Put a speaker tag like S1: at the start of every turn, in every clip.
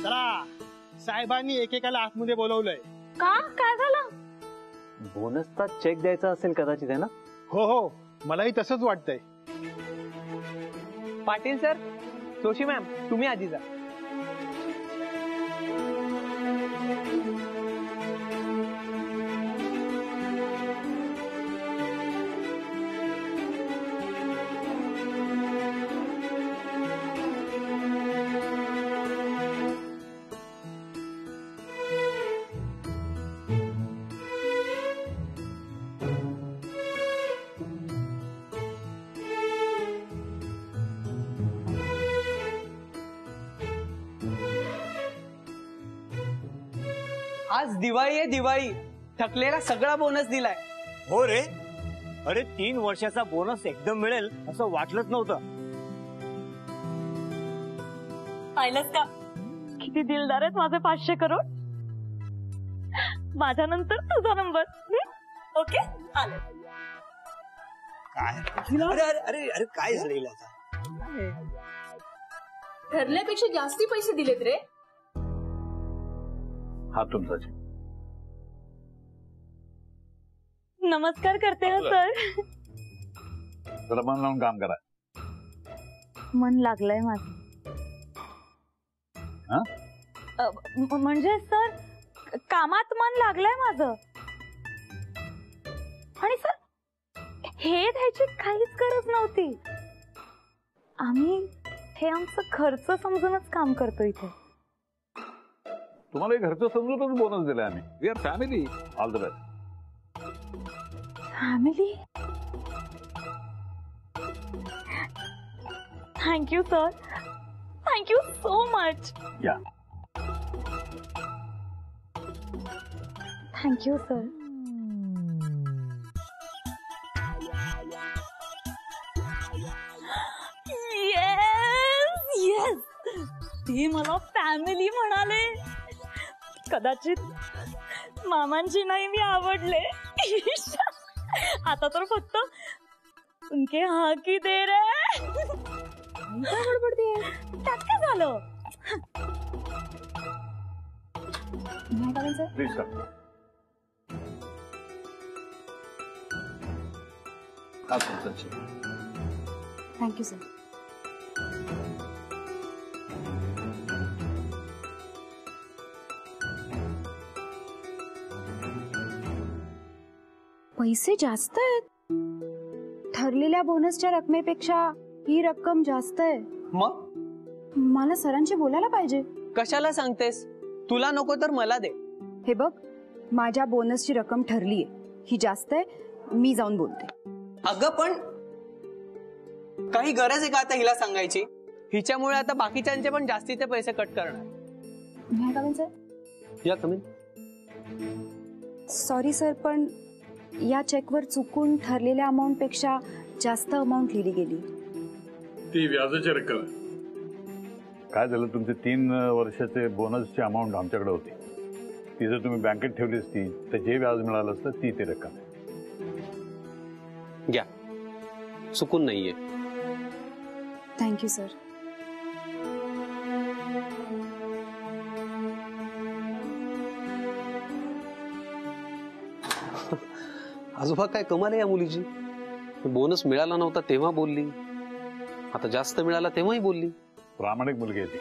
S1: चला, साहेबांनी एकेकाला आतमध्ये बोलवलंय.
S2: का? काय झालं?
S3: बोनसचा चेक द्यायचा असेल कदाचित, आहे ना?
S1: हो हो, मलाही तसंच वाटतंय.
S4: पाटील सर, जोशी मॅम, तुम्ही आधी जा. आज दिवाळी आहे, दिवाळी. थकलेला सगळा बोनस दिलाय.
S5: हो रे, अरे 3 वर्षाचा बोनस एकदम मिळेल असं वाटलंच नव्हतं.
S2: पाहिलंच का किती दिलदार आहेत माझे 500 करोड. माझ्यानंतर तुझा नंबर. ओके, आले.
S5: काय? अरे अरे अरे अरे काय झालेलं आता?
S6: ठरल्यापेक्षा जास्ती पैसे दिलेत रे.
S3: हा तुमचा चेक.
S2: नमस्कार करते हो सर.
S3: जरा मन लावून काम करा.
S2: मन लागलंय माझं. म्हणजे सर, कामात मन लागलंय माझं. आणि सर, हे द्यायची काहीच गरज नव्हती. आम्ही हे आमचं खर्च समजूनच काम करतो इथे.
S3: तुम्हाला घरचं समजूनच बोनस दिलाय आम्ही. We are family. All the best.
S2: Family? Thank you sir. Thank you so much.
S3: Yeah.
S2: Thank you sir. Yes yes, ते मला फॅमिली म्हणाले. कदाचित मामांची नाही मी आवडले. आता तर फक्त उनके हाँ की दे रे. काय बडबडते? त्यात काय झालं?
S3: Please sir. हा तुमचा चेक.
S6: Thank you sir. पैसे जास्त आहेत. ठरलेल्या बोनसच्या रकमेपेक्षा ही रक्कम जास्त आहे.
S4: मग
S6: मला सरांशी बोलायला पाहिजे.
S4: कशाला सांगतेस? तुला नको तर मला दे.
S6: हे बघ, माझ्या बोनसची रक्कम ठरलीये, ही जास्त आहे. मी जाऊन बोलते.
S4: अगं पण काही गरज आहे का आता हिला सांगायची? हिच्यामुळे आता बाकीच्यांचे पण जास्तीचे पैसे कट करणार. या कमी.
S6: सॉरी सर, पण या चेकवर चुकून ठरलेल्या अमाऊंट पेक्षा जास्त अमाऊंट लिहिली गेली.
S7: ती व्याजाची रक्कम.
S3: काय झालं, तुमचे 3 वर्षाचे बोनसची अमाऊंट आमच्याकडे होती. ती जर तुम्ही बँकेत ठेवली असती तर जे व्याज मिळालं असतं ती रक्कम आहे.
S4: घ्या, चुकून नाहीये.
S6: Thank you sir.
S4: आजोबा काय कमाल आहे या मुलीची. बोनस मिळाला नव्हता तेव्हा बोलली, आता जास्त मिळाला तेव्हाही बोलली.
S3: प्रामाणिक मुलगी आहे ती.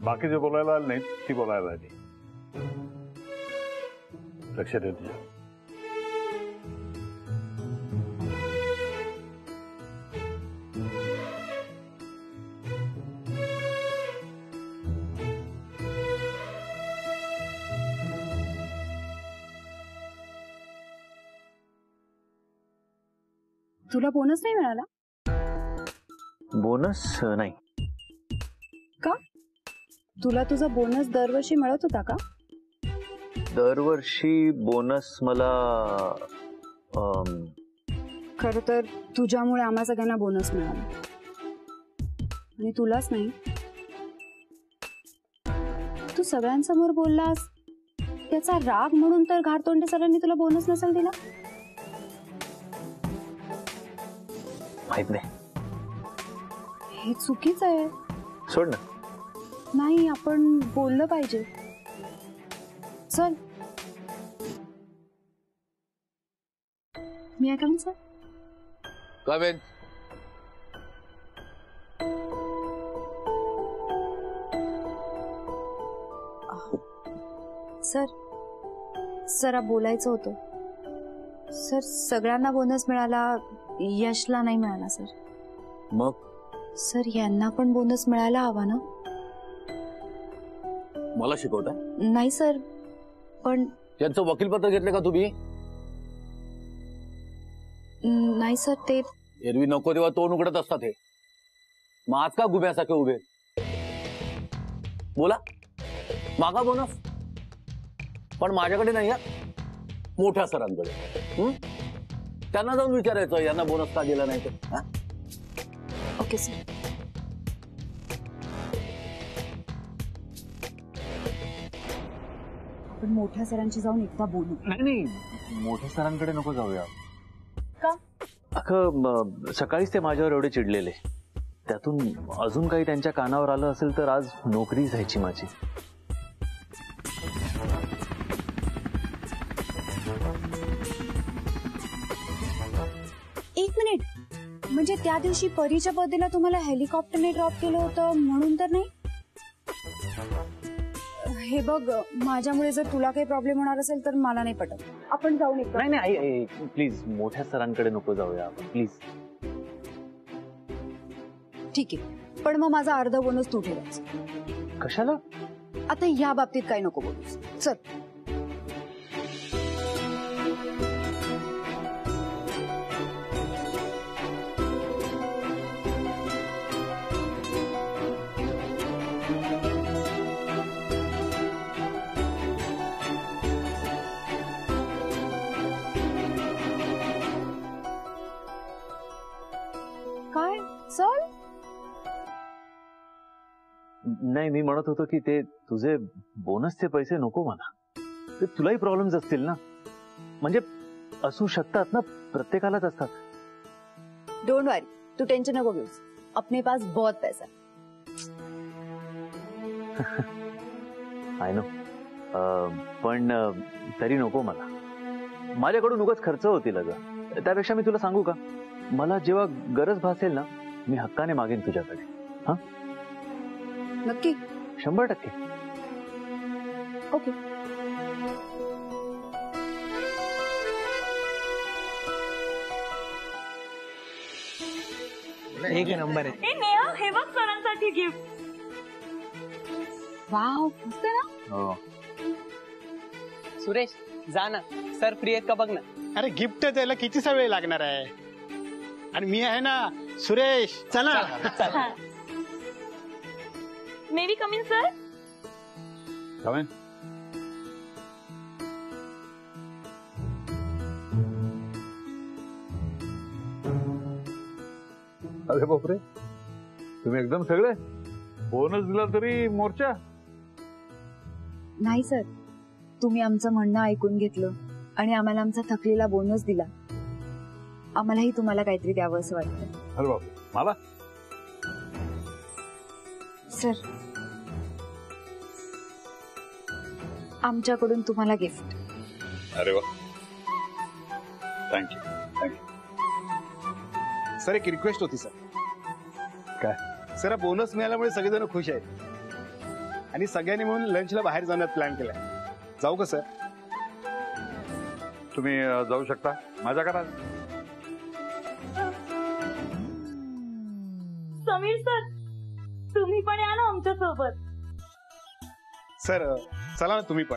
S3: बाकीचे बोलायला आले नाहीत, ती बोलायला आली. लक्षात येत तुझ्या.
S6: तुला बोनस नाही मिळाला?
S3: बोनस नाही.
S6: का? तुला तुझा बोनस दरवर्षी मिळत होता का?
S3: दरवर्षी बोनस मला
S6: खरं तर तुझ्यामुळे आम्हा सगळ्यांना बोनस मिळाला आणि तुलाच नाही. तू सगळ्यांसमोर बोललास, त्याचा राग म्हणून तर घारतोंडे सरांनी तुला बोनस नसेल दिला.
S3: माहित नाही.
S6: हे चुकीचं आहे.
S3: सोड ना.
S6: नाही, आपण बोललं पाहिजे. चल. मी काय कमी सर?
S8: कमेन.
S6: सर, जरा बोलायचं होतं. सर, सगळ्यांना बोनस मिळाला, यशला नाही मिळाला सर.
S8: मग
S6: सर, यांना पण बोनस मिळायला हवा ना?
S8: मला शिकवता?
S6: नाही सर, पण
S8: त्यांचं वकीलपत्र घेतलं का तुम्ही?
S6: नाही सर, ते
S8: एरवी नको तेव्हा तोंड उघडत असतात हे. मग आज का गुब्यासारखे उभे? बोला, मागा बोनस. पण माझ्याकडे नाही आहे, मोठ्या सरांकडे. त्यांना जाऊन विचारायचं यांना बोनस का दिला नाही तर.
S6: Okay sir. आपण मोठ्या सरांची जाऊन एकदा बोलू.
S9: नाही, मोठ्या सरांकडे नको जाऊया.
S6: का?
S9: अख्खं सकाळीच ते माझ्यावर एवढे चिडलेले. त्यातून अजून काही त्यांच्या कानावर आलं असेल तर आज नोकरी जायची माझी.
S6: एक मिनिट, म्हणजे त्या दिवशी परीच्या बर्थडेला तुम्हाला हेलिकॉप्टरने ड्रॉप केलं होतं म्हणून तर नाही? हे बघ, माझ्यामुळे जर तुला काही प्रॉब्लेम होणार असेल तर मला नाही पटत. आपण जाऊन एकदा.
S9: नाही, आई प्लीज मोठ्या सरांकडे नको जाऊया आपण, प्लीज.
S6: ठीक आहे, पण मग माझा अर्धा बोनस तू ठेवायचा.
S9: कशाला?
S6: आता या बाबतीत काही नको बोलूस. चल. काय? चल.
S9: नाही, मी म्हणत होतो की ते तुझे बोनसचे पैसे नको मला. ते तुलाही प्रॉब्लेम्स असतील ना, म्हणजे असू शकतात ना, प्रत्येकालाच असतात.
S6: डोंट वरी, तू टेंशन नको घेऊस. अपने पास बहुत पैसा.
S9: आय नो, पण तरी नको मला. माझ्याकडून उगाच खर्च होतील अगं. त्यापेक्षा मी तुला सांगू का, मला जेव्हा गरज भासेल ना, मी हक्काने मागेन तुझ्याकडे. हा,
S6: नक्की?
S9: 100%.
S6: ओके.
S4: एक नंबर आहे.
S2: नेहा, हे बघ सरांसाठी गिफ्ट.
S6: वाव, मस्त ना?
S9: हो.
S4: सुरेश, जा ना, सर फ्री आहेत का बघ ना.
S1: अरे गिफ्ट द्यायला कितीसा वेळ लागणार आहे? आणि मी आहे ना सुरेश, चला.
S2: May be coming sir?
S3: Come in. अरे बापरे, तुम्ही एकदम सगळे बोनस दिला तरी मोर्चा?
S6: नाही सर, तुम्ही आमचं म्हणणं ऐकून घेतलं आणि आम्हाला आमचा थकलेला बोनस दिला. आम्हालाही तुम्हाला काहीतरी द्यावं असं वाटतं.
S3: अरे बापरे, मला?
S6: सर, आमच्याकडून तुम्हाला गिफ्ट.
S3: अरे वा, थँक्यू.
S1: सर, एक रिक्वेस्ट होती सर.
S3: काय?
S1: सर, बोनस मिळाल्यामुळे सगळेजण खुश आहेत आणि सगळ्यांनी म्हणून लंचला बाहेर जाण्यात प्लॅन केलाय. जाऊ का सर?
S3: तुम्ही जाऊ शकता माझ्या घरात.
S2: समीर सर, तुम्ही पण या ना आमच्या सोबत.
S1: सर, चला ना तुम्ही पण.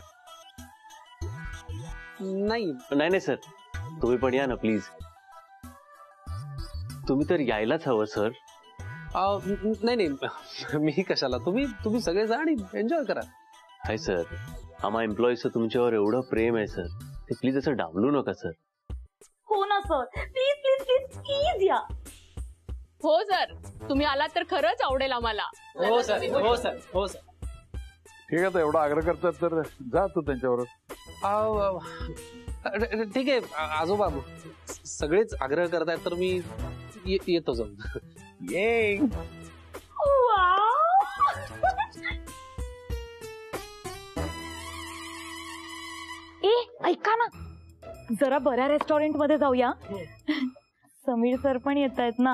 S9: नाही सर, तुम्ही पण या ना प्लीज. तुम्ही तर यायलाच हवं सर.
S4: नाही, मी कशाला. तुम्ही सगळे जा आणि एन्जॉय करा.
S9: हाय सर, आम्हा एम्प्लॉईजचं तुमच्यावर एवढं प्रेम आहे सर, ते प्लीज असं डावलू नका सर.
S2: हो ना sir, please please please please या.
S10: हो सर, तुम्ही आलात तर खरंच आवडेल आम्हाला.
S4: हो सर, हो सर, हो सर.
S3: ठीक आहे, तर एवढा आग्रह करतात तर जा तू त्यांच्यावर.
S4: ठीक आहे आजोबा, सगळेच आग्रह करतायत तर मी येतो जाऊन.
S2: वाव. जरा बऱ्या रेस्टॉरंट मध्ये जाऊया. समीर सर पण येत आहेत ना.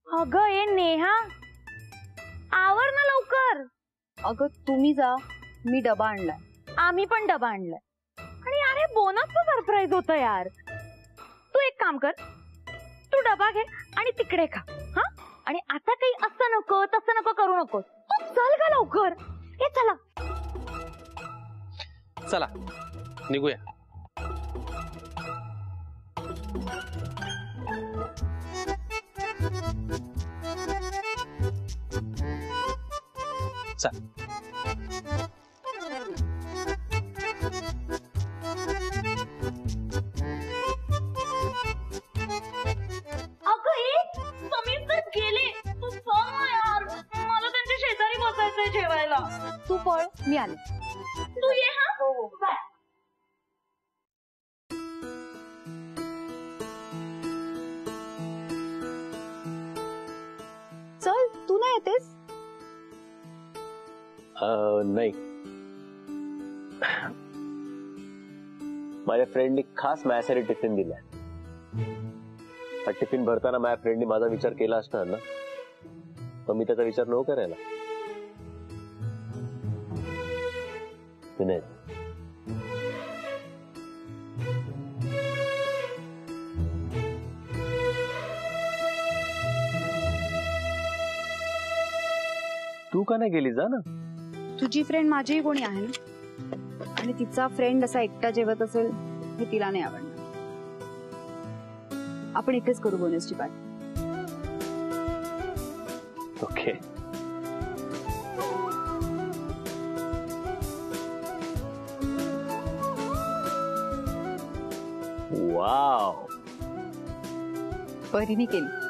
S2: अगं ये नेहा, आवर ना लवकर.
S6: अगं तुम्ही जा, मी डबा आणलाय.
S2: आम्ही पण डबा आणलाय. आणि यार हे बोनसचं सरप्राईज होतं यार. तू एक काम कर, तू डबा घे आणि तिकडे खा. हा, आणि आता काही असं नको तसं नको करू नको. तू चल ग लवकर. हे चला
S4: चला निघूया. चल.
S2: अगं समीर तर गेले. तू चल ना यार, मला त्यांच्या शेजारी बसायचंय जेवायला.
S6: तू पळ, मी आले.
S2: तू ये. हा बाय.
S6: चल, तू नाही येतेस?
S9: नाही, माझ्या फ्रेंडनी खास माझ्यासाठी टिफिन दिलाय. हा टिफिन भरताना माझ्या फ्रेंडनी माझा विचार केला असता ना, पण मी त्याचा विचार नको करायला. विनय, तू का नाही गेली? जा ना.
S6: तुझी फ्रेंड माझीही कोणी आहे ना, आणि तिचा फ्रेंड असा एकटा जेवत असेल हे तिला नाही आवडणार. आपण इथेच करू बोनसची पार्टी.
S9: ओके. वाव,
S6: परीने केली.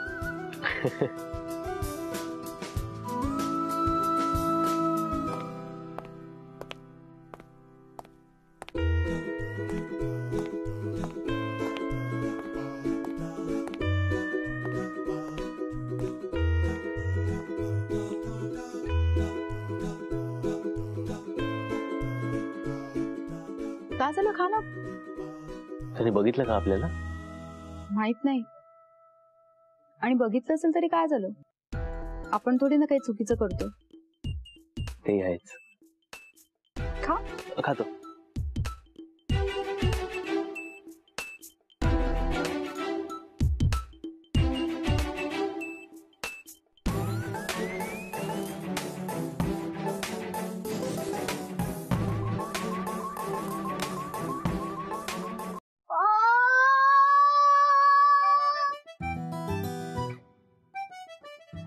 S6: काय झालं? खा ना.
S9: त्याने बघितलं का आपल्याला?
S6: माहित नाही, आणि बघितलं असेल तरी काय झालं? आपण थोडी ना काही चुकीचं करतो.
S9: ते आहेच.
S6: खा.
S9: खातो.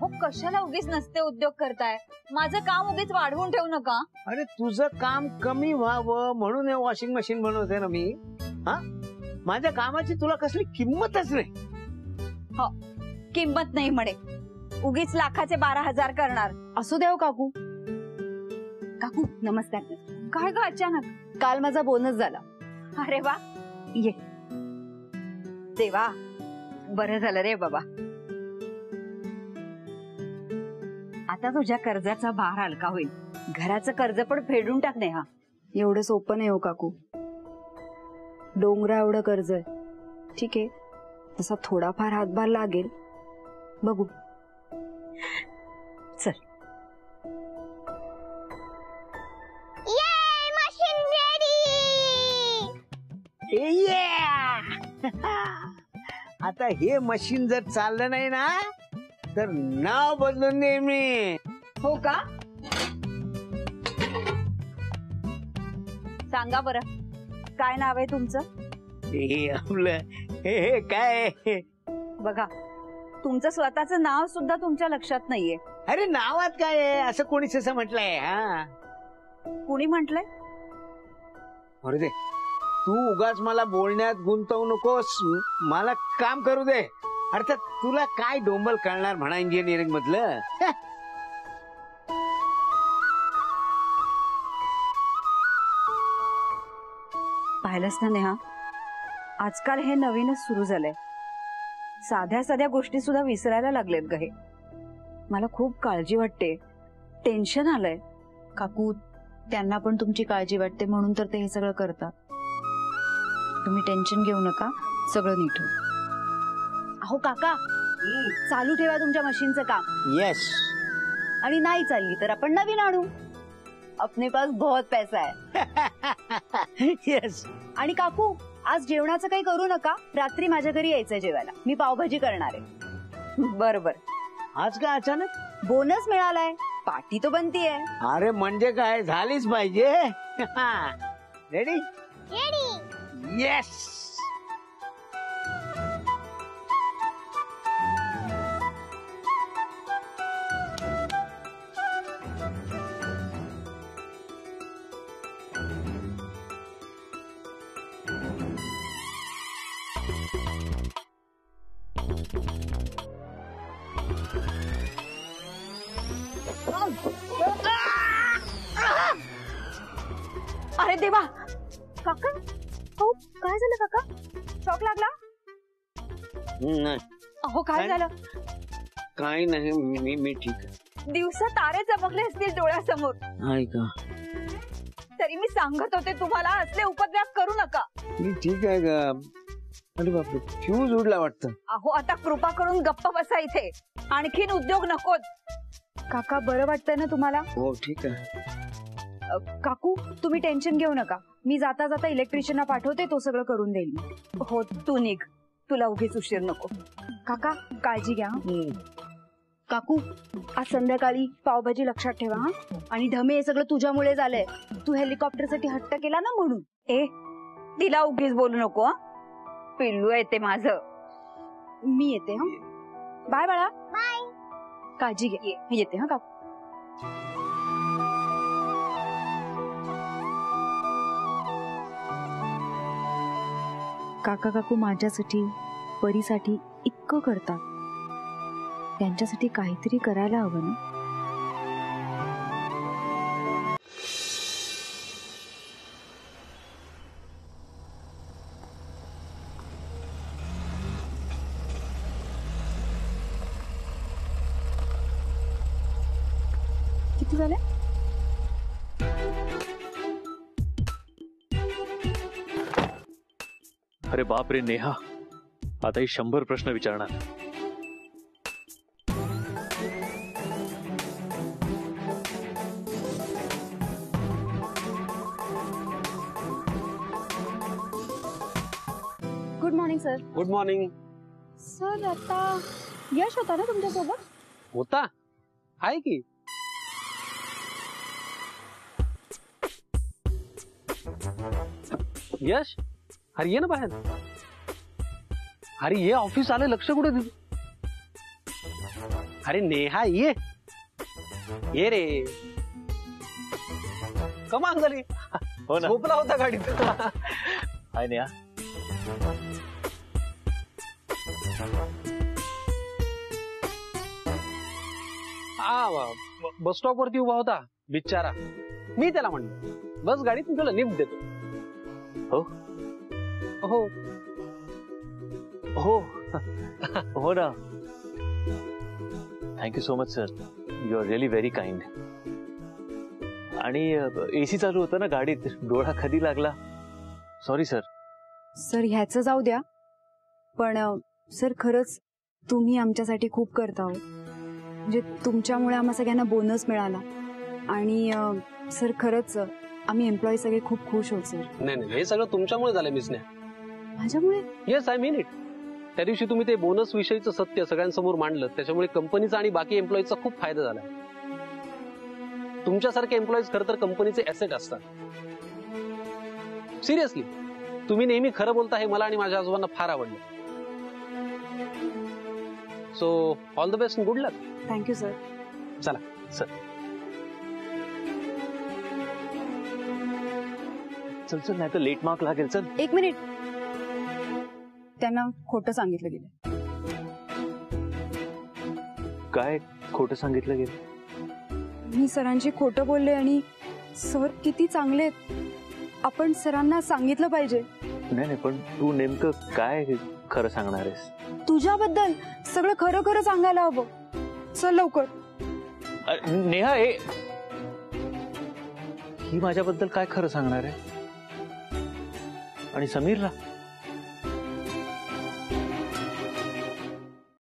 S6: हो, कशाला उगीच नसते उद्योग करताय? माझं काम उगीच वाढवून ठेवू नका.
S5: अरे तुझं काम कमी व्हावं म्हणून हे वॉशिंग मशीन बनवते ना मी. हा, माझ्या कामाची तुला कसली किंमतच नाही.
S6: हो, किंमत नाही म्हणे. उगीच लाखाचे 12,000 करणार. असू द्या हो काकू. काकू नमस्कार. काय ग अचानक? काल माझा बोनस झाला. अरे वा, ये. देवा, बरं झालं रे बाबा. आता तुझ्या कर्जाचा भार हलका होईल. घराचं कर्ज पण फेडून टाकणे. हा, एवढं सोपं नाही हो काकू. डोंगरा एवढं कर्ज आहे. ठीक आहे, तसा थोडाफार हातभार लागेल. बघू. चल.
S5: आता हे मशीन जर चाललं नाही ना तर नाव बदलून दे मी.
S6: हो का? सांगा बरं, काय नाव आहे तुमचं?
S5: हे आपलं हे काय?
S6: बघा, तुमचं स्वतःचं नाव सुद्धा तुमच्या लक्षात नाहीये.
S5: अरे नावात काय आहे? असं कोणीच असं म्हटलंय? हा,
S6: कुणी म्हटलंय?
S5: बरं दे, तू उगाच मला बोलण्यात गुंतवू नकोस. मला काम करू दे. अर्थात तुला काय डोंबल कळणार म्हणा इंजिनिअरिंग मधलं.
S6: पाहिलंच ना नेहा, आजकाल हे नवीनच सुरू झालंय. साध्या साध्या गोष्टी सुद्धा विसरायला लागलेत ग हे. मला खूप काळजी वाटते, टेन्शन आलंय. काकू, त्यांना पण तुमची काळजी वाटते म्हणून तर ते हे सगळं करतात. तुम्ही टेन्शन घेऊ नका, सगळं नीट होईल. अहो काका, चालू ठेवा तुमच्या मशीनचं काम.
S5: येस.
S6: आणि नाही चालली तर आपण नवीन आणू. अपने पास बहुत पैसा है.
S5: येस.
S6: आणि काकू, आज जेवणाचं काही करू नका. रात्री माझ्या घरी यायचंय जेवायला. मी पावभाजी करणार आहे. बरोबर.
S5: आज का अचानक?
S6: बोनस मिळालाय, पार्टी तो बनतीये.
S5: अरे म्हणजे काय, झालीच पाहिजे. रेडी? येस.
S6: अरे देवा, काका, हो काय झालं काका? शॉक लागला?
S5: नाही.
S6: अहो काय झालं?
S5: काही नाही, मी ठीक आहे.
S6: दिवसा तारे चमकले असतील डोळ्यासमोर.
S5: आहे का?
S6: तरी मी सांगत होते तुम्हाला असले उपद्व्याप करू नका.
S5: मी ठीक आहे का? अरे बापरे, फ्यूज उडला वाटतं.
S6: अहो आता कृपा करून गप्प बसा इथे. आणखीन उद्योग नकोत. काका बरं वाटतंय ना तुम्हाला?
S5: हो ठीक आहे.
S6: काकू तुम्ही टेन्शन घेऊ नका. मी जाता जाता इलेक्ट्रिशियनला पाठवते, तो सगळं करून देईल. हो तू निघ, तुला उगीच उशीर नको. काका काळजी घ्या. काकू आज संध्याकाळी पावभाजी लक्षात ठेवा. आणि ढमे हे सगळं तुझ्यामुळे झालंय. तू हेलिकॉप्टरसाठी हट्ट केला ना म्हणून. ए तिला उगीच बोलू नको. पिल्लू येते माझं. मी येते. हा बाय बाळा. बाय. काळजी घे. येते हा काकू. काका काकू माझ्यासाठी, परीसाठी इतकं करतात. त्यांच्यासाठी काहीतरी करायला हवं ना. किती झाले?
S9: अरे बाप रे नेहा, आता ही 100 प्रश्न विचारणार.
S6: Good morning sir.
S4: Good morning.
S6: Sir आता यश होता ना तुमच्यासोबत?
S4: होता, आहे की. यश, अरे ये ना बाहेर. अरे ये, ऑफिस आले, लक्ष कुठे तुझं? अरे नेहा ये रे. कमाल झाली.
S9: हो ना,
S4: झोपला होता गाडीत.
S9: हाय नेहा.
S4: बस स्टॉप वरती उभा होता बिचारा. मी त्याला म्हणलो बस गाडीत, मी तुला लिफ्ट देतो.
S9: हो
S4: हो
S9: हो हो ना. Thank you so much sir, you are really very kind. आणि एसी चालू होतं ना गाडीत, डोळा कधी लागला. Sorry sir.
S6: सर ह्याचं जाऊ द्या, पण सर खरंच तुम्ही आमच्यासाठी खूप करता हो. म्हणजे तुमच्यामुळे आम्हा सगळ्यांना बोनस मिळाला. आणि सर खरंच आम्ही एम्प्लॉई सगळे खूप खुश होत सर.
S4: नाही, हे सगळं तुमच्यामुळे झालं मिसन्या.
S6: माझ्यामुळे?
S4: Yes, I mean it. त्या दिवशी तुम्ही ते बोनस विषयीचं सत्य सगळ्यांसमोर मांडलं, त्याच्यामुळे कंपनीचा आणि बाकी एम्प्लॉईजचा खूप फायदा झाला. तुमच्यासारखे एम्प्लॉईज खरं तर कंपनीचे ऍसेट असतात. सिरियसली, तुम्ही नेहमी खरं बोलता हे मला आणि माझ्या आजोबांना फार आवडलं. So all the best and good luck.
S6: Thank you sir.
S4: चला
S9: सर. चल चल, नाही तर लेट मार्क लागेल. चल.
S6: एक मिनिट. त्यांना खोटं सांगितलं गेलं.
S9: काय खोटं सांगितलं गेलं?
S6: मी सरांशी खोटं बोलले आणि सर किती चांगले. आपण सरांना सांगितलं पाहिजे.
S9: नाही, पण तू नेमकं काय खरं सांगणार आहेस?
S6: तुझ्याबद्दल सगळं खरं खरं सांगायला हवं. चल लवकर.
S9: नेहा, ही माझ्याबद्दल काय खरं सांगणार आहे? आणि समीरला?